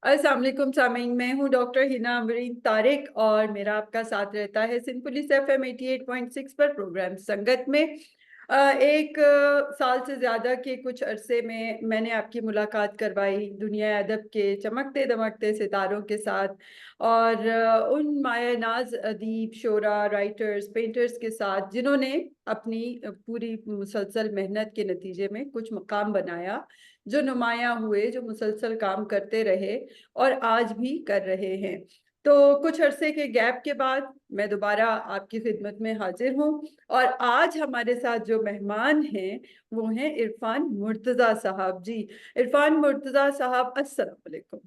अस्सलाम वालेकुम सामीन, मैं हूँ डॉक्टर हिना अमरीन तारिक और मेरा आपका साथ रहता है सिंध पुलिस FM 88.6 पर प्रोग्राम संगत में। एक साल से ज़्यादा के कुछ अरसे में मैंने आपकी मुलाकात करवाई दुनिया अदब के चमकते दमकते सितारों के साथ और उन माया नाज अदीब शोरा राइटर्स पेंटर्स के साथ जिन्होंने अपनी पूरी मुसलसल मेहनत के नतीजे में कुछ मकाम बनाया, जो नुमाया हुए, जो मुसलसल काम करते रहे और आज भी कर रहे हैं। तो कुछ अरसे के गैप के बाद मैं दोबारा आपकी खिदमत में हाजिर हूँ और आज हमारे साथ जो मेहमान हैं वो हैं इरफान मुर्तज़ा साहब। जी इरफान मुर्तज़ा साहब, अस्सलाम वालेकुम।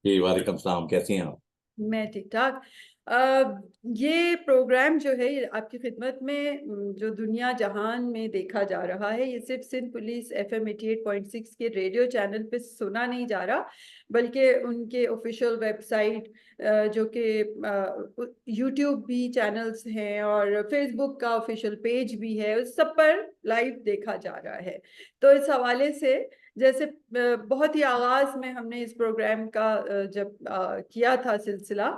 जी वालेकुम सलाम। कैसी हैं आप? मैं ठीक ठाक। अ, ये प्रोग्राम जो है ये आपकी खिदमत में जो दुनिया जहान में देखा जा रहा है, ये सिर्फ सिंध पुलिस FM 88.6 के रेडियो चैनल पे सुना नहीं जा रहा, बल्कि उनके ऑफिशियल वेबसाइट जो कि यूट्यूब भी चैनल्स हैं और फेसबुक का ऑफिशियल पेज भी है, उस सब पर लाइव देखा जा रहा है। तो इस हवाले से जैसे बहुत ही आगाज में हमने इस प्रोग्राम का जब किया था सिलसिला,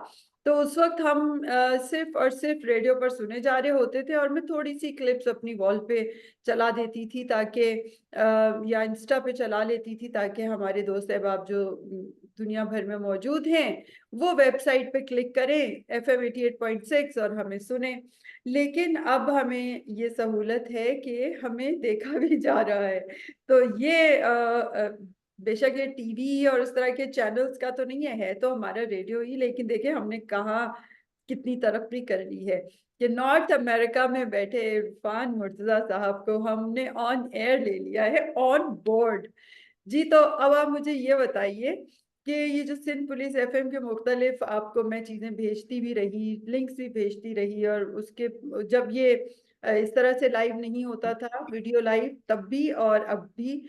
तो उस वक्त हम सिर्फ और सिर्फ रेडियो पर सुने जा रहे होते थे और मैं थोड़ी सी क्लिप्स अपनी वॉल पे चला देती थी ताकि या इंस्टा पे चला लेती थी ताकि हमारे दोस्त अहबाब जो दुनिया भर में मौजूद हैं वो वेबसाइट पे क्लिक करें FM 88.6 और हमें सुने। लेकिन अब हमें ये सहूलत है कि हमें देखा भी जा रहा है। तो ये बेशक ये टीवी और उस तरह के चैनल्स का तो नहीं है तो हमारा रेडियो ही, लेकिन देखिए हमने कहाँ कितनी तरक्की कर ली है कि नॉर्थ अमेरिका में बैठे इरफान मुर्तज़ा साहब को हमने ऑन एयर ले लिया है, ऑन बोर्ड। जी तो अब आप मुझे ये बताइए कि ये जो सिंध पुलिस FM के मुख्तलिफ आपको मैं चीज़ें भेजती भी रही, लिंक्स भी भेजती रही और उसके जब ये इस तरह से लाइव नहीं होता था वीडियो लाइव तब भी और अब भी,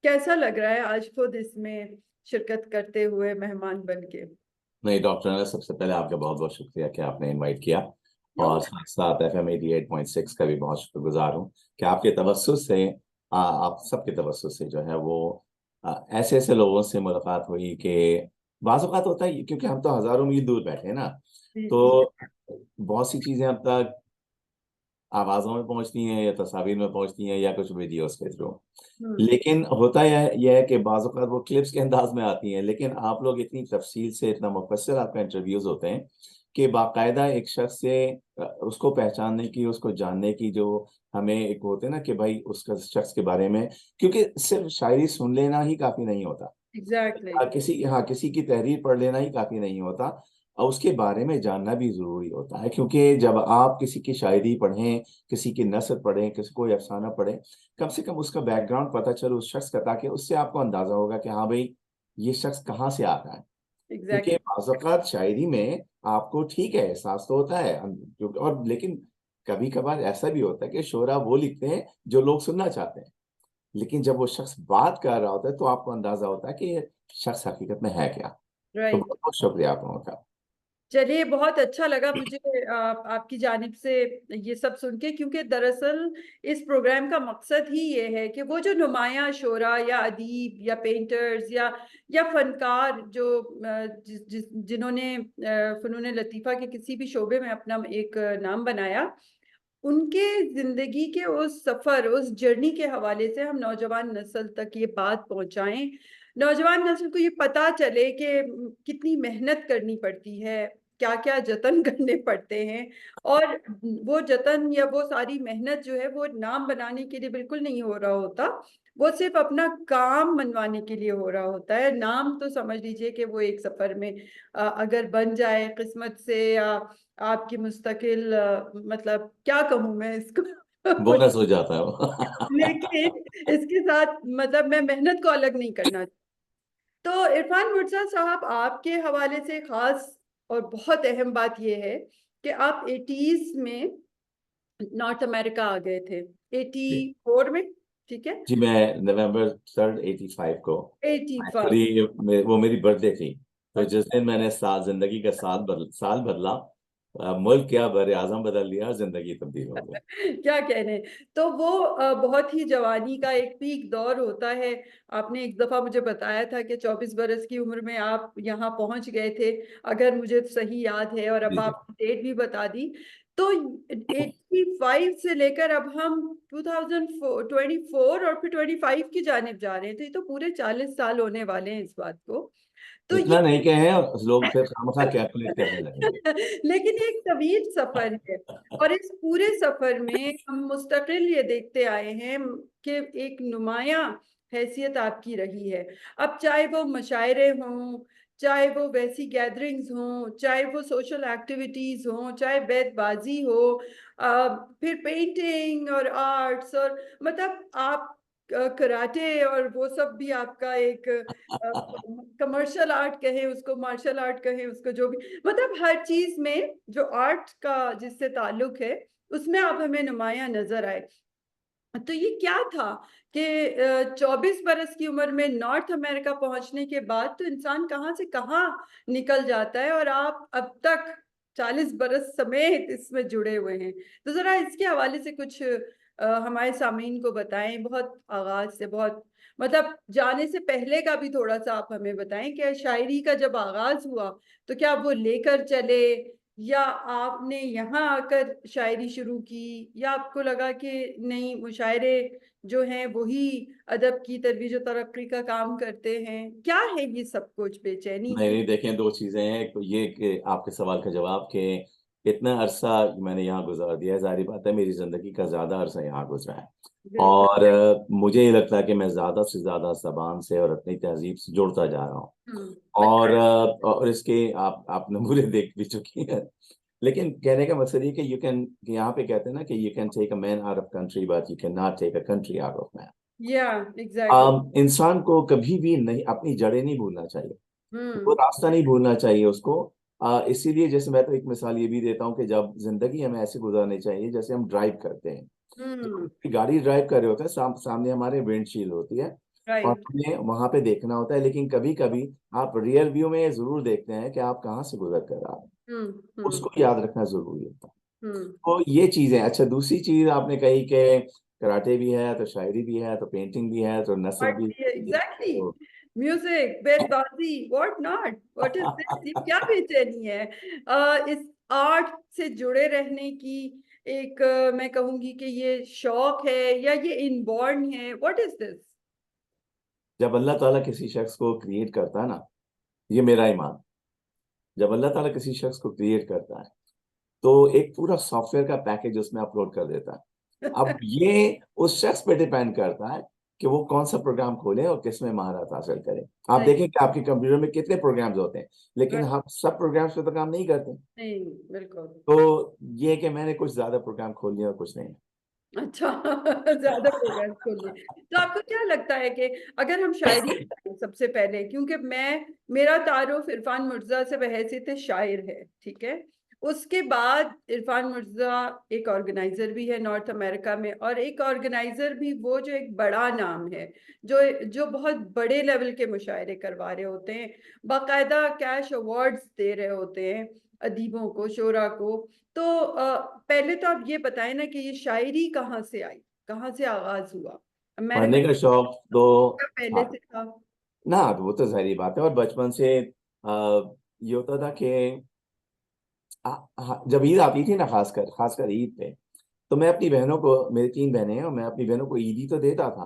कैसा लग रहा है आज खुद इसमें शिरकत करते हुए मेहमान बन के? नहीं डॉक्टर ने सबसे पहले आपका बहुत बहुत शुक्रिया कि आपने इनवाइट किया। और साथ साथ FM 88.6 का भी बहुत शुक्रगुजार हूँ कि आपके तवस्सुस से आप सबके तवस्सुस से जो है वो ऐसे ऐसे लोगों से मुलाकात हुई कि बाज़ औक़ात होता है क्योंकि हम तो हज़ारों मील दूर बैठे हैं ना, जी जी। तो बहुत सी चीज़ें अब तक आवाज़ों में पहुंचती हैं या तस्वीर में पहुंचती हैं या कुछ वीडियोस के थ्रू। हम्म। लेकिन होता यह है कि बाज़ औक़ात वो क्लिप्स के अंदाज में आती हैं, लेकिन आप लोग इतनी तफसील से इतना मुफस्सिल आपका इंटरव्यूज होते हैं कि बाकायदा एक शख्स से उसको पहचानने की, उसको जानने की जो हमें एक होते हैं ना कि भाई उसका शख्स के बारे में, क्योंकि सिर्फ शायरी सुन लेना ही काफ़ी नहीं होता। एग्जैक्टली। किसी की तहरीर पढ़ लेना ही काफी नहीं होता और उसके बारे में जानना भी जरूरी होता है, क्योंकि जब आप किसी की शायरी पढ़ें, किसी की नस्र पढ़ें, किसी कोई अफसाना पढ़ें, कम से कम उसका बैकग्राउंड पता चले उस शख्स का, ताकि उससे आपको अंदाजा होगा कि हाँ भाई ये शख्स कहाँ से आ रहा है। क्योंकि एग्जैक्टली। बाज़ औक़ात शायरी में आपको ठीक है एहसास तो होता है और लेकिन कभी कभार ऐसा भी होता है कि शोरा वो लिखते हैं जो लोग सुनना चाहते हैं, लेकिन जब वो शख्स बात कर रहा होता है तो आपको अंदाजा होता है कि ये शख्स हकीकत में है क्या। तो राइट। बहुत बहुत शुक्रिया आप लोगों का। चलिए, बहुत अच्छा लगा मुझे आपकी जानिब से ये सब सुन के, क्योंकि दरअसल इस प्रोग्राम का मकसद ही ये है कि वो जो नुमाया शोरा या अदीब या पेंटर्स या फनकार जो जिन्होंने फ़नून लतीफ़ा के किसी भी शोबे में अपना एक नाम बनाया, उनके जिंदगी के उस सफर, उस जर्नी के हवाले से हम नौजवान नस्ल तक ये बात पहुंचाएं, नौजवान नस्ल को ये पता चले कि कितनी मेहनत करनी पड़ती है, क्या क्या जतन करने पड़ते हैं और वो जतन या वो सारी मेहनत जो है वो नाम बनाने के लिए बिल्कुल नहीं हो रहा होता, वो सिर्फ अपना काम मनवाने के लिए हो रहा होता है। नाम तो समझ लीजिए कि वो एक सफर में अगर बन जाए किस्मत से या आपकी मुस्तकिल मतलब क्या कहूँ मैं इसको बोनस हो जाता है वो लेकिन इसके साथ मतलब मैं मेहनत को अलग नहीं करना। तो इरफान मिर्जा साहब, आपके हवाले से खास और बहुत अहम बात यह है कि आप 80s में नॉर्थ अमेरिका आ गए थे, जी 84 में, ठीक है? जी, मैं November 3rd 85 को, 85। एक्चुअली वो मेरी बर्थडे थी। तो जिस अच्छा। दिन मैंने साल जिंदगी का साल बदला, मुल्क क्या बर आजम बदल दिया, जिंदगी तब्दील हो गई। क्या कहने। तो वो बहुत ही जवानी का एक पीक दौर होता है। आपने एक दफा मुझे बताया था कि 24 बरस की उम्र में आप यहाँ पहुंच गए थे, अगर मुझे सही याद है, और अब जी जी। आपने डेट भी बता दी। तो 85 से लेकर अब हम 2024 और फिर 25 की जानिब जा रहे हैं, तो ये तो पूरे 40 साल होने वाले हैं इस बात को। तो इतना ये नहीं कहे हैं लोग, फिर खामखा कैलकुलेट करने लगेंगे। लेकिन ये एक तवील सफर है, और इस पूरे सफर में हम मुस्तकिल ये देखते आए हैं कि एक नुमायां हैसियत आपकी रही है। अब चाहे वो मशायरे हों, चाहे वो वैसी गैदरिंग्स हों, चाहे वो सोशल एक्टिविटीज हों, चाहे बैतबाजी हो, फिर पेंटिंग और आर्ट्स, और मतलब आप कराटे और वो सब भी आपका एक कमर्शियल आर्ट कहें उसको, मार्शल आर्ट कहें उसको, जो भी, मतलब हर चीज में जो आर्ट का जिससे ताल्लुक है, उसमें आप हमें नुमाया नजर आए। तो ये क्या था कि 24 बरस की उम्र में नॉर्थ अमेरिका पहुंचने के बाद तो इंसान कहाँ से कहाँ निकल जाता है, और आप अब तक 40 बरस समेत इसमें जुड़े हुए हैं। तो जरा इसके हवाले से कुछ हमारे सामीन को बताएं, बहुत आगाज से, बहुत मतलब जाने से पहले का भी थोड़ा सा आप हमें बताएं कि शायरी का जब आगाज हुआ तो क्या वो लेकर चले, या आपने यहाँ आकर शायरी शुरू की, या आपको लगा कि नहीं, मुशायरे जो हैं वही अदब की तरोीज और तरक्की का काम करते हैं, क्या है ये सब कुछ बेचैनी नहीं सी। नहीं, देखें, दो चीजें हैं। एक तो ये कि आपके सवाल का जवाब कि इतना अरसा मैंने यहाँ गुजार दिया है, जाहिर बात है मेरी जिंदगी का ज्यादा अरसा यहाँ गुजरा है। बिल्कुल। और मुझे ये लगता है कि मैं ज्यादा से ज्यादा जबान से और अपनी तहजीब से जुड़ता जा रहा हूँ। अच्छा। और इसके आप नमूने देख भी चुकी हैं। लेकिन कहने का मकसद ये कि यू कैन, यहाँ पे कहते हैं ना कि you can take a man out of country but you cannot take a country out of man. या एग्जैक्टली। इंसान को कभी भी नहीं अपनी जड़ें नहीं भूलना चाहिए, वो हम्म। रास्ता नहीं भूलना चाहिए उसको। इसीलिए जैसे मैं तो एक मिसाल ये भी देता हूँ कि जब जिंदगी हमें ऐसे गुजारनी चाहिए जैसे हम ड्राइव करते हैं। हम्म। तो गाड़ी ड्राइव कर रहे होते हैं, सामने हमारे विंडशील्ड होती है, और राइट। हमें वहां पे देखना होता है, लेकिन कभी कभी आप रियर व्यू में जरूर देखते हैं कि आप कहाँ से गुजर कर आ रहे हैं। हम्म। उसको याद रखना जरूरी होता है। हम्म। तो ये चीजें। अच्छा, दूसरी चीज आपने कही कि कराटे भी है तो शायरी भी है तो पेंटिंग भी है तो नस्र आर्ट भी भी है, है, एग्जैक्टली। तो म्यूजिक, बेतबाजी, what not, what is this, ये क्या बेचैनी है। इस आर्ट से जुड़े रहने की एक मैं कहूंगी कि ये शौक है या ये इनबॉर्न है, व्हाट इज दिस। जब अल्लाह ताला किसी शख्स को क्रिएट करता है ना, ये मेरा ईमान, जब अल्लाह ताला किसी शख्स को क्रिएट करता है तो एक पूरा सॉफ्टवेयर का पैकेज उसमें अपलोड कर देता है। अब ये उस शख्स पे डिपेंड करता है कि वो कौन सा प्रोग्राम खोले और किस में महारत हासिल करे। आप सही। देखें कि आपके कंप्यूटर में कितने प्रोग्राम्स होते हैं, लेकिन हम सब प्रोग्राम्स पे तो काम नहीं करते। नहीं, बिल्कुल। तो ये कि मैंने कुछ ज्यादा प्रोग्राम खोल लिया और कुछ नहीं। अच्छा। ज्यादा प्रोग्राम खोल लिए। तो आपको क्या लगता है कि अगर हम शायरी करें सबसे पहले, क्योंकि मेरा तारुफ इरफान मिर्जा से बहैसियत शायर है, ठीक है। उसके बाद इरफान मिर्जा एक ऑर्गेनाइजर भी है नॉर्थ अमेरिका में, और एक ऑर्गेनाइजर भी वो जो एक बड़ा नाम है, जो जो बहुत बड़े लेवल के मुशायरे करवा रहे होते हैं, बाकायदा कैश अवार्ड्स दे रहे होते हैं अदीबों को, शोरा को। तो पहले तो आप ये बताएं ना कि ये शायरी कहाँ से आई, कहाँ से आगाज हुआ। मैंने पढ़ने का शौक तो, पहले हाँ, से था। ना वो तो जाहिर बात है। और बचपन से ये होता था कि जब ईद आती थी ना, खासकर खासकर ईद पे, तो मैं अपनी बहनों को, मेरी 3 बहनें हैं, और मैं अपनी बहनों को ईदी तो देता था,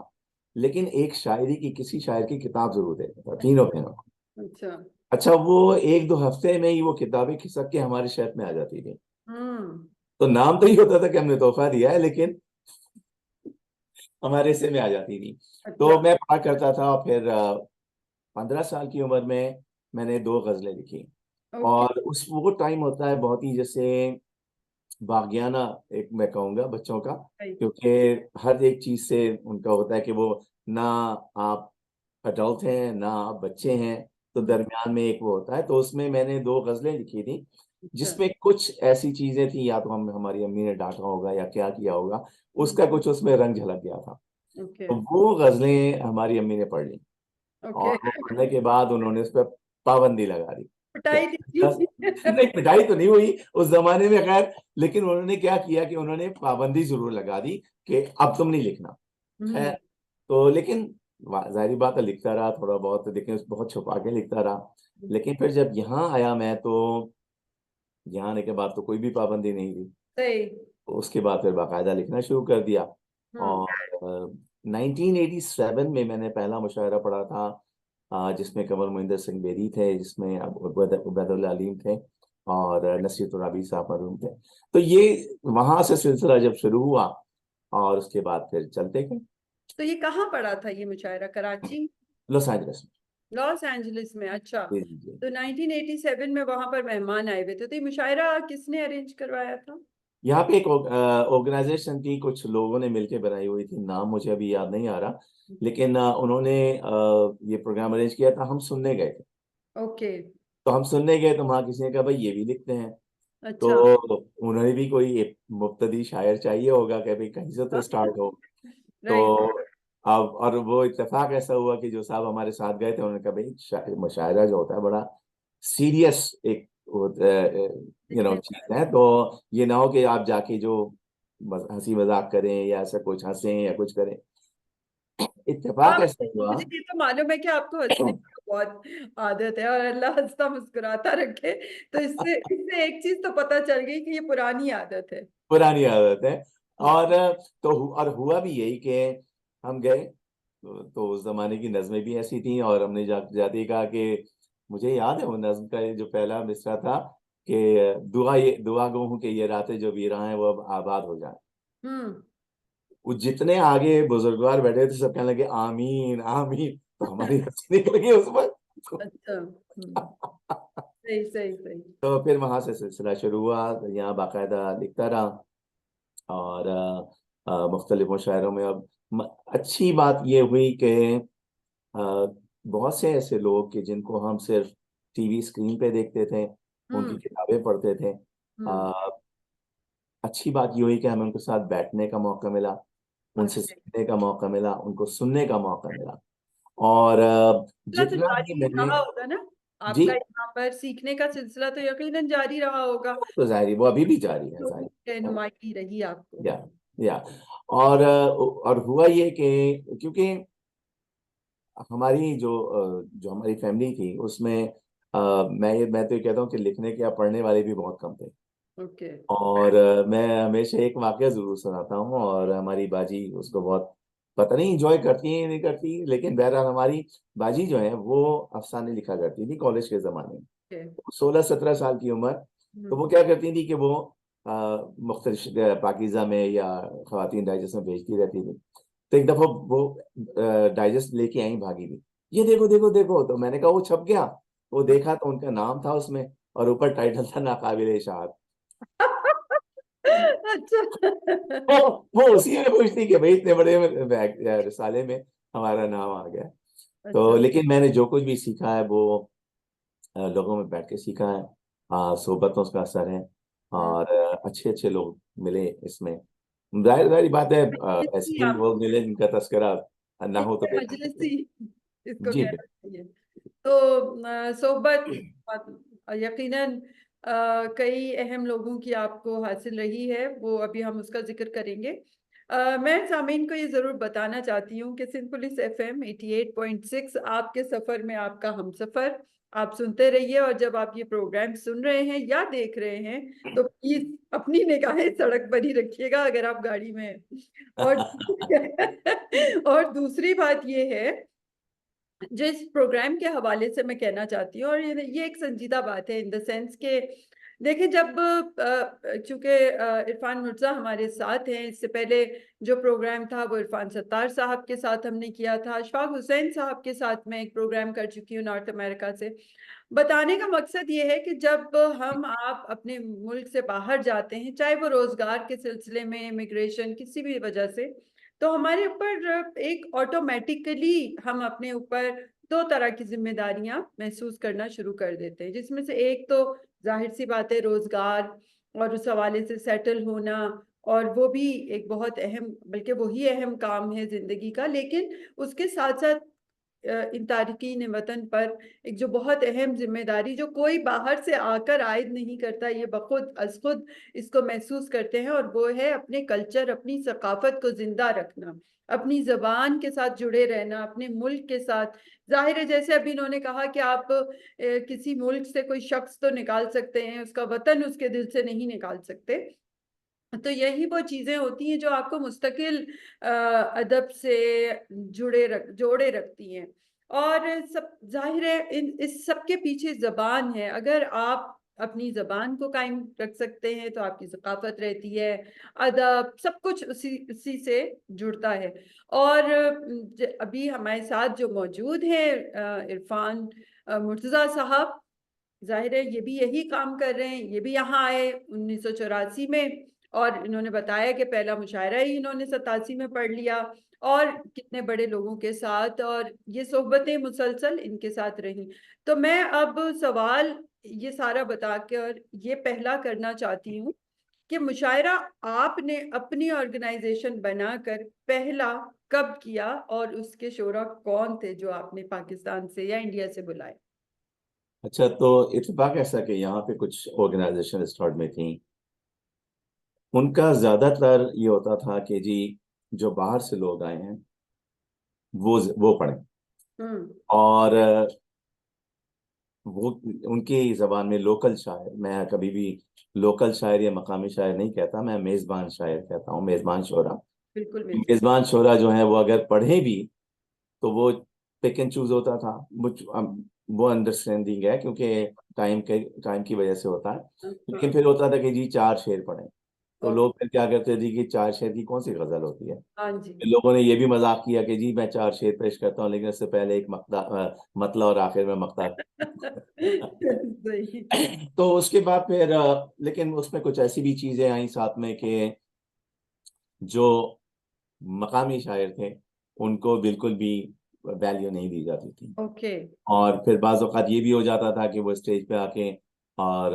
लेकिन एक शायरी की, किसी शायर की किताब जरूर देता था तीनों बहनों को। अच्छा। अच्छा, वो 1-2 हफ्ते में ही वो किताबें खिसक के हमारे शहर में आ जाती थी। हम्म। तो नाम तो ये होता था कि हमने तोहफा दिया है, लेकिन हमारे हिस्से में आ जाती थी। अच्छा। तो मैं पढ़ा करता था, और फिर 15 साल की उम्र में मैंने 2 गजलें लिखी। ओके। और उस वो टाइम होता है बहुत ही जैसे बागियाना, एक मैं कहूँगा बच्चों का, राइट। क्योंकि हर एक चीज से उनका होता है कि वो, ना आप अडल्ट हैं ना आप बच्चे हैं, तो दरमियान में एक वो होता है। तो उसमें मैंने 2 गजलें लिखी थी, अच्छा। जिसमें कुछ ऐसी चीजें थी, या तो हमारी अम्मी ने डांटा होगा या क्या किया होगा, हम्म। उसका कुछ उसमें रंग झलक गया था। ओके। तो वो गजलें हमारी अम्मी ने पढ़ ली, ओके। और वो पढ़ने के बाद उन्होंने उस पर पाबंदी लगा दी। पिटाई नहीं नहीं, पिटाई तो नहीं हुई उस जमाने में खैर, लेकिन उन्होंने क्या किया कि उन्होंने पाबंदी जरूर लगा दी कि अब तुम नहीं लिखना। खैर, तो लेकिन जाहिर बात है लिखता रहा थोड़ा बहुत, लेकिन बहुत छुपा के लिखता रहा। लेकिन फिर जब यहाँ आया मैं, तो यहाँ आने के बाद तो कोई भी पाबंदी नहीं थी। सही। उसके बाद फिर बाकायदा लिखना शुरू कर दिया। हम्म। और 1987 में मैंने पहला मुशायरा पढ़ा था, जिसमें कमर मोहिंदर सिंह बेदी थे, जिसमें उबैदुल अलीम थे, और नसीर तुराबी साहब मरहूम थे। तो ये वहां से सिलसिला जब शुरू हुआ, और उसके बाद फिर चलते गए। तो ये कहाँ पड़ा था ये मुशायरा? कराची? लॉस एंजलिस में। लॉस एंजलिस में, अच्छा। जी जी जी। तो 1987 में वहां पर मेहमान आए हुए थे, तो ये मुशायरा किसने अरेंज करवाया था? यहाँ पे एक ऑर्गेनाइजेशन थी, कुछ लोगों ने मिलके बनाई हुई थी, नाम मुझे अभी याद नहीं आ रहा, लेकिन उन्होंने ये प्रोग्राम अरेंज किया था। हम सुनने गए थे। ओके। तो हम सुनने गए तो वहाँ किसी ने कहा भाई ये भी लिखते हैं। अच्छा। तो उन्होंने भी कोई एक मुब्तदी शायर चाहिए होगा कि भाई कहीं से तो स्टार्ट हो। तो राइट। अब और वो इत्तेफाक ऐसा हुआ कि जो साहब हमारे साथ गए थे उन्होंने कहा भाई मुशायरा जो होता है बड़ा सीरियस एक चीज है, तो ये ना हो कि आप जाके जो हंसी मजाक करें या ऐसा कुछ हंसें या कुछ करें। हाँ, इत्तेफाक ऐसा हुआ। मुझे ये तो मालूम है कि आपको हंसने की बहुत आदत है, और अल्लाह हंसता मुस्कुराता रखे। तो इससे इससे एक चीज तो पता चल गई कि ये पुरानी आदत है। पुरानी आदत है। और और हुआ भी यही कि हम गए, तो उस जमाने की नज़में भी ऐसी थी, और हमने जाते ही कहा कि मुझे याद है वो नज़्म का जो पहला मिसरा था कि दुआ गो हूं कि ये रातें जो वीरां हैं वो अब आबाद हो जाए। हम्म। वो जितने आगे बुजुर्गवार बैठे थे सब कहने लगे आमीन आमीन, तो हमारी हंसी निकल गई उस पर। अच्छा। सही सही सही। तो फिर वहां से सिलसिला शुरू हुआ, तो यहाँ बाकायदा लिखता रहा, और मुख्तलिफ मुशायरों में। अब अच्छी बात ये हुई कि अ, बहुत से ऐसे लोग कि जिनको हम सिर्फ टीवी स्क्रीन पे देखते थे, उनकी हम्म। किताबें पढ़ते थे। हम्म। अ, अच्छी बात ये हुई कि हमें उनके साथ बैठने का मौका मिला, उनसे अच्छा। सीखने का मौका मिला, उनको सुनने का मौका मिला। और सिलसिला तो जितना ही जारी मैंने। रहा होगा ना? जी। आपका यहाँ पर सीखने का सिलसिला तो यकीनन जारी रहा होगा। तो जाहिर है, वो अभी भी जारी है, लोगों जाहिर की है। रहनुमाई रही आपको। या या और हुआ ये कि क्योंकि हमारी जो हमारी फैमिली थी उसमें मैं तो ये कहता हूँ कि लिखने के या पढ़ने वाले भी बहुत कम थे। ओके। और मैं हमेशा एक वाकया जरूर सुनाता हूँ, और हमारी बाजी उसको बहुत पता नहीं इंजॉय करती है या नहीं करती, लेकिन बहरहाल हमारी बाजी जो है वो अफसाने लिखा करती थी कॉलेज के ज़माने में। ओके। 16-17 साल की उम्र। तो वो क्या करती थी कि वो मुख्तलिफ पाकीज़ा में या ख़वातीन डाइजेस्ट में भेजती रहती थी। तो एक दफ़ा वो डाइजेस्ट लेके आई भागी भी, ये देखो देखो देखो, तो मैंने कहा वो छप गया। वो देखा तो उनका नाम था उसमें, और ऊपर टाइटल था नाकाबिल इशाअत। अच्छा। वो वो उसी में पूछती कि भाई इतने बड़े रिसाले में हमारा नाम आ गया। तो अच्छा। लेकिन मैंने जो कुछ भी सीखा है वो लोगों में बैठ के सीखा है। सोहबतों का असर है, हम्म। और अच्छे अच्छे लोग मिले इसमें। जाहिर जाहिर बात है, ऐसे मजलिसी भी आप, लोग मिले जिनका तज़किरा ना हो तो बेहतर मजलिसी है। इसको जी कहना चाहिए। तो सोहबत यकीनन कई अहम लोगों की आपको हासिल रही है, वो अभी हम उसका जिक्र करेंगे। मैं सामीन को ये ज़रूर बताना चाहती हूँ कि सिंध पुलिस FM 88.6 आपके सफ़र में आपका हमसफ़र। आप सुनते रहिए, और जब आप ये प्रोग्राम सुन रहे हैं या देख रहे हैं तो प्लीज़ अपनी निगाहें सड़क पर ही रखिएगा अगर आप गाड़ी में हैं। और और दूसरी बात ये है जिस प्रोग्राम के हवाले से मैं कहना चाहती हूँ, और ये एक संजीदा बात है इन द सेंस के, देखिए जब चूंकि इरफान मिर्जा हमारे साथ हैं, इससे पहले जो प्रोग्राम था वो इरफान सत्तार साहब के साथ हमने किया था, अशफाक हुसैन साहब के साथ मैं एक प्रोग्राम कर चुकी हूँ नॉर्थ अमेरिका से। बताने का मकसद ये है कि जब हम आप अपने मुल्क से बाहर जाते हैं, चाहे वो रोजगार के सिलसिले में, इमिग्रेशन, किसी भी वजह से, तो हमारे ऊपर एक ऑटोमेटिकली हम अपने ऊपर दो तरह की जिम्मेदारियां महसूस करना शुरू कर देते हैं, जिसमें से एक तो जाहिर सी बात है रोजगार, और उस हवाले से सेटल होना, और वो भी एक बहुत अहम, बल्कि वही अहम काम है जिंदगी का। लेकिन उसके साथ साथ इन तारकीन वतन पर एक जो बहुत अहम जिम्मेदारी, जो कोई बाहर से आकर आयद नहीं करता, ये बखुद अज खुद इसको महसूस करते हैं, और वो है अपने कल्चर, अपनी सकाफत को जिंदा रखना, अपनी जबान के साथ जुड़े रहना, अपने मुल्क के साथ। जाहिर है, जैसे अभी इन्होंने कहा कि आप किसी मुल्क से कोई शख्स तो निकाल सकते हैं, उसका वतन उसके दिल से नहीं निकाल सकते। तो यही वो चीजें होती हैं जो आपको मुस्तकिल अदब से जोड़े रखती हैं। और सब जाहिर है, इस सब के पीछे जबान है। अगर आप अपनी जबान को कायम रख सकते हैं तो आपकी सकाफत रहती है, अदब, सब कुछ उसी से जुड़ता है। और अभी हमारे साथ जो मौजूद हैं इरफान मुर्तजा साहब, जाहिर है ये भी यही काम कर रहे हैं। ये भी यहाँ आए 1984 में, और इन्होंने बताया कि पहला मुशायरा ही इन्होंने 87 में पढ़ लिया, और कितने बड़े लोगों के साथ, और ये सोहबतें मुसलसल इनके साथ रही। तो मैं अब सवाल ये सारा बताकर ये पहला करना चाहती हूँ कि मुशायरा आपने अपनी ऑर्गेनाइजेशन बनाकर पहला कब किया, और उसके शोरा कौन थे जो आपने पाकिस्तान से या इंडिया से बुलाए? अच्छा, तो इत्तेफाक ऐसा कि यहाँ पे कुछ ऑर्गेनाइजेशन स्टार्ट में थी, उनका ज्यादातर ये होता था कि जी जो बाहर से लोग आए हैं वो पढ़ें, हम्म। और वो उनकी जबान में लोकल शायर, मैं कभी भी लोकल शायर या मकामी शायर नहीं कहता, मैं मेजबान शायर कहता हूँ, मेजबान शोरा। बिल्कुल बिल्कुल। मेजबान शोरा जो है वो अगर पढ़े भी तो वो पिक एंड चूज होता था। वो अंडरस्टैंडिंग है क्योंकि टाइम की वजह से होता है। लेकिन फिर होता था कि जी 4 शेर पढ़े, तो ओके। लोग फिर क्या करते थे कि 4 शेर की कौन सी गजल होती है। हाँ जी। फिर लोगों ने ये भी मजाक किया कि जी मैं 4 शेर पेश करता हूँ, लेकिन उससे पहले एक मतला और आखिर में मक्ता। सही। तो उसके बाद फिर लेकिन उसमें कुछ ऐसी भी चीजें आई साथ में कि जो मकामी शायर थे उनको बिल्कुल भी वैल्यू नहीं दी जाती थी। ओके। और फिर बाज़ औक़ात ये भी हो जाता था कि वो स्टेज पे आके और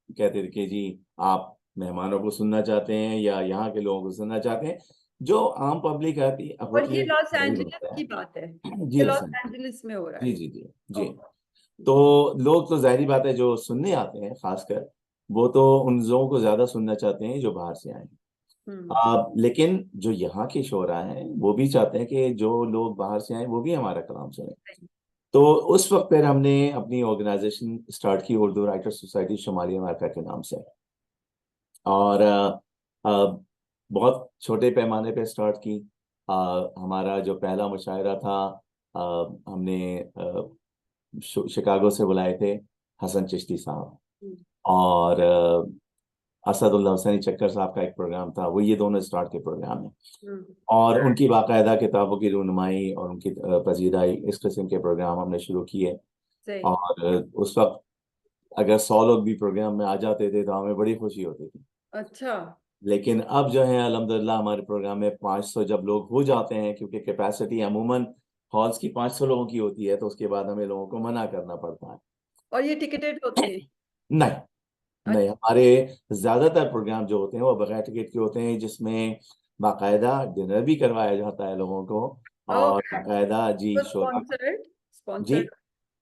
कहते थे कि जी आप मेहमानों को सुनना चाहते हैं या यहाँ के लोगों को सुनना चाहते हैं। जो आम पब्लिक आती और होती ये है लॉस जाहिर एंजलिस होता की है। बात है? जी ये लॉस हसन। एंजलिस में हो रहा है? जी जी जी जी। ओके। तो लोग तो जाहिर बात है जो सुनने आते हैं खासकर, वो तो उन लोगों को ज्यादा सुनना चाहते हैं जो बाहर से आए हैं। हम्म। लेकिन जो यहाँ के शोरा हैं वो भी चाहते हैं कि जो लोग बाहर से आए वो भी हमारा कलाम सुने। तो उस वक्त फिर हमने अपनी ऑर्गेनाइजेशन स्टार्ट की, उर्दू राइटर सोसाइटी शुमाली अमेरिका के नाम से। और बहुत छोटे पैमाने पे स्टार्ट की। हमारा जो पहला मुशायरा था अ, हमने शिकागो से बुलाए थे हसन चिश्ती साहब, हम्म। और असदुल्ला हुसैनी चक्कर साहब का एक प्रोग्राम था। वो ये दोनों स्टार्ट के प्रोग्राम हैं, हम्म। और उनकी बाकायदा किताबों की रुनमाई और उनकी पजीराई, इस किस्म के प्रोग्राम हमने शुरू किए। सही। और उस वक्त अगर 100 लोग भी प्रोग्राम में आ जाते थे तो हमें बड़ी खुशी होती थी। अच्छा। लेकिन अब जो है अल्हम्दुलिल्लाह हमारे प्रोग्राम में 500 जब लोग हो जाते हैं, क्योंकि कैपेसिटी अमूमन हॉल्स की 500 लोगों की होती है, तो उसके बाद हमें लोगों को मना करना पड़ता है। और ये टिकटेड होते हैं? नहीं, नहीं, अच्छा। हमारे ज्यादातर प्रोग्राम जो होते हैं वो बगैर टिकट के होते हैं, जिसमें बाकायदा डिनर भी करवाया जाता है लोगों को, और ओके। बाकायदा जी तो शोरा। स्पॉन्सर्ड जी, स्पॉन्सर्ड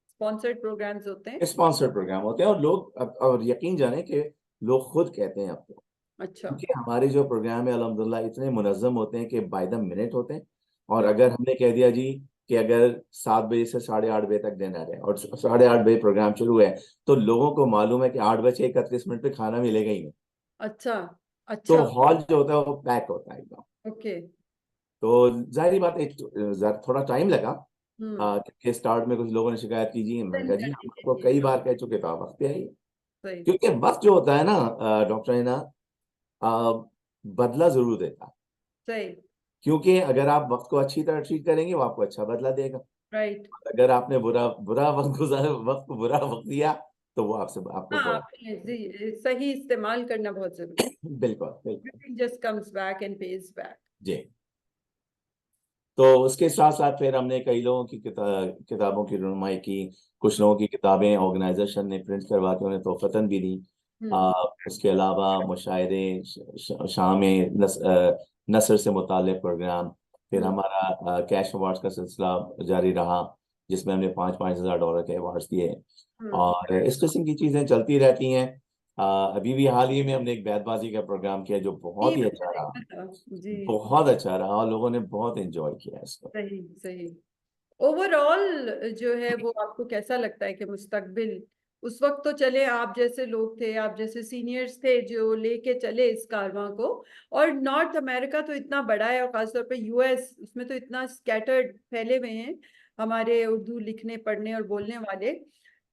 स्पॉन्सर्ड प्रोग्राम्स होते हैं? स्पॉन्सर्ड प्रोग्राम होते हैं, और लोग और यकीन जाने कि लोग खुद कहते हैं आपको, अच्छा। क्योंकि हमारे जो प्रोग्राम है अल्हम्दुलिल्लाह इतने मुनज़्ज़म होते हैं कि बाय द मिनट होते हैं। और हम्म। अगर हमने कह दिया जी कि अगर 7 बजे से 8:30 बजे तक डिनर है और 8:30 बजे प्रोग्राम शुरू है, तो लोगों को मालूम है कि 8:31 पे खाना मिलेगा ही नहीं। अच्छा। तो अच्छा। हॉल जो होता है वो पैक होता है एकदम। ओके। तो जाहिर बात है थोड़ा टाइम लगा, हम्म। क्योंकि स्टार्ट में कुछ लोगों ने शिकायत की। जी मैंने Attend कहा जी करने हम के आपको लिए। कई बार कह चुके, तो आप वक्त पे आइए। सही। क्योंकि वक्त जो होता है ना डॉक्टर है ना, बदला जरूर देता है। सही। क्योंकि अगर आप वक्त को अच्छी तरह ट्रीट करेंगे वो आपको अच्छा बदला देगा। राइट। अगर आपने बुरा बुरा वक्त को बुरा वक्त दिया तो वो आपसे आपको हाँ, बुरा। आपने जी सही इस्तेमाल करना बहुत जरूरी है। बिल्कुल बिल्कुल। Everything just comes back and pays back. जी। तो उसके साथ साथ फिर हमने कई लोगों की किताबों की रुनमाई की। कुछ लोगों की किताबें ऑर्गेनाइजेशन ने प्रिंट करवा के उन्हें तोहफतन भी दी। हम्म। उसके अलावा मुशायरे, शाम नसर से मुताल्लिक़ प्रोग्राम, फिर हम्म। हमारा कैश अवार्ड्स का सिलसिला जारी रहा। जिसमें हमने $5,000 के अवार्ड्स दिए। हम्म। और इस किस्म की चीजें चलती रहती हैं। अभी भी हाल ही में हमने एक बैतबाजी का प्रोग्राम किया जो जी, बहुत ही अच्छा मैंने रहा। देखा था। जी। बहुत अच्छा रहा और लोगों ने बहुत एंजॉय किया इसको। सही सही। ओवरऑल जो है वो आपको कैसा लगता है कि मुस्तकबिल, उस वक्त तो चले आप जैसे लोग थे, आप जैसे सीनियर्स थे जो लेके चले इस कारवां को, और नॉर्थ अमेरिका तो इतना बड़ा है और खासतौर पे यूएस, उसमें तो इतना स्कैटर्ड फैले हुए हैं हमारे उर्दू लिखने पढ़ने और बोलने वाले,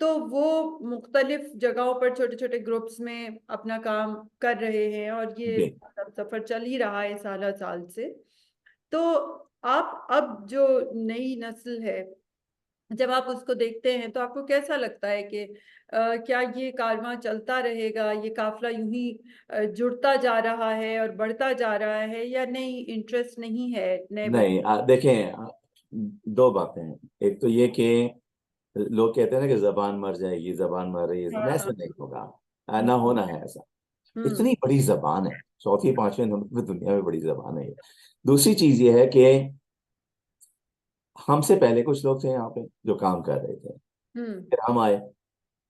तो वो मुख्तलिफ जगहों पर छोटे छोटे ग्रुप्स में अपना काम कर रहे हैं और ये जी सफर चल ही रहा है साल साल से। तो आप अब जो नई नस्ल है, जब आप उसको देखते हैं तो आपको कैसा लगता है कि क्या ये कारवां चलता रहेगा, ये काफिला यूं ही जुड़ता जा रहा है और बढ़ता जा रहा है, या नहीं, इंटरेस्ट नहीं है नए नहीं, देखें, दो बातें हैं। एक तो ये कि लोग कहते हैं ना कि जबान मर जाएगी, जबान मर रही है, हाँ ऐसा हाँ। नहीं होगा। हम्म। ना होना है ऐसा। हम्म। इतनी बड़ी जबान है, चौथी पांचवी नंबर पे दुनिया में बड़ी जबान है ये। दूसरी चीज ये है कि हमसे पहले कुछ लोग थे यहाँ पे जो काम कर रहे थे, हम्म। फिर हम आए,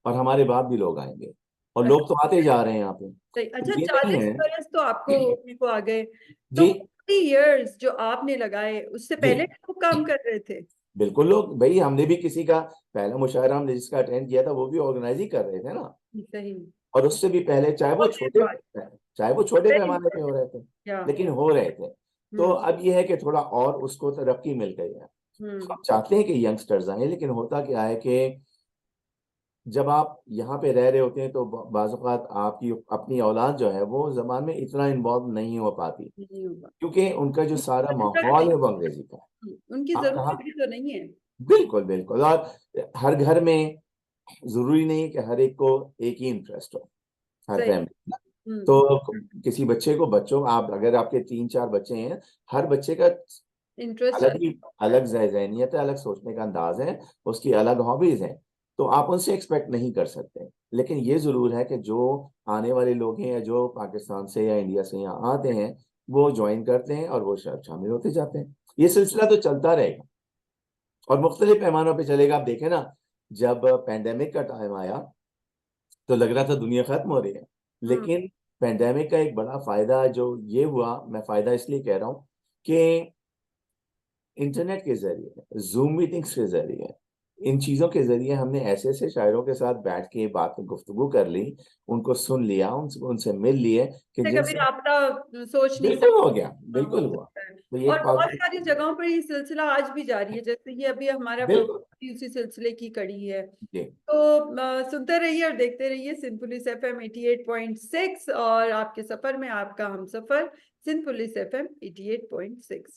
और हमारे बाद भी लोग आएंगे, और लोग तो अच्छा। आते जा रहे हैं यहाँ पे। सही। तो अच्छा, ये नहीं 40 बरस तो आपको है। होने को आ गए, तो जी 40 इयर्स जो आपने लगाए उससे जी, पहले लोग काम कर रहे थे। बिल्कुल। लोग भाई, हमने भी किसी का पहला मुशायरा हमने जिसका अटेंड किया था वो भी ऑर्गेनाइज ही कर रहे थे ना। सही। और उससे भी पहले, बहुत देर बाद। चाहे वो छोटे वेरी पैमाने पे हो इंपॉर्टेंट। रहे थे, या लेकिन हो रहे थे। तो हम्म। अब ये है कि थोड़ा और उसको तरक्की मिल गई है। हम्म। हम चाहते हैं कि यंगस्टर्स आए, लेकिन होता क्या है कि जब आप यहाँ पे रह रहे होते हैं तो बाज़-औक़ात आपकी अपनी औलाद जो है वो ज़बान में इतना इन्वॉल्व नहीं हो पाती, नहीं होगा। क्योंकि उनका जो सारा उनकी जरूरत माहौल नहीं। है वो अंग्रेजी का है। उनकी आप जरूरत कहाँ, भी तो नहीं है। बिल्कुल बिल्कुल। और हर घर में जरूरी नहीं कि हर एक को एक ही इंटरेस्ट हो, हर सही। फैमिली। हम्म। तो किसी बच्चे को, बच्चों, आप अगर आपके 3-4 बच्चे हैं, हर बच्चे का इंटरेस्ट अलग अलग ही, होता है। अलग ज़हनियत है, अलग सोचने का अंदाज है, उसकी अलग हॉबीज हैं। तो आप उनसे एक्सपेक्ट नहीं कर सकते। लेकिन ये जरूर है कि जो आने वाले लोग हैं या जो पाकिस्तान से या इंडिया से यहाँ आते हैं, वो ज्वाइन करते हैं और वो शामिल होते जाते हैं। ये सिलसिला तो चलता रहेगा और मुख्तलिफ पैमानों पे चलेगा। आप देखें ना, जब पेंडेमिक का टाइम आया तो लग रहा था दुनिया खत्म हो रही है, हम्म। लेकिन पेंडेमिक का एक बड़ा फायदा जो ये हुआ, मैं फायदा इसलिए कह रहा हूँ कि इंटरनेट के जरिए, जूम मीटिंग्स के जरिए, इन चीजों के जरिए हमने ऐसे ऐसे शायरों के साथ बैठ के बात गुफ्तगू कर ली, उनको सुन लिया, उनसे मिल लिए कि से कभी जिनसे राब्ता सोच नहीं बिल्कुल हो सकते। गया, हाँ, हो बिल्कुल हुआ। सकता है। तो ये और एक बहुत पॉजिटिव सारी चीज है। जगहों पर ये सिलसिला आज भी जारी है, जैसे ये अभी हमारा बिल्कुल। प्रोग्राम भी उसी सिलसिले की कड़ी है। जी। तो सुनते रहिए और देखते रहिए सिंध पुलिस एफएम 88.6, और आपके सफर में आपका हम सफर, सिंध पुलिस एफएम 88.6।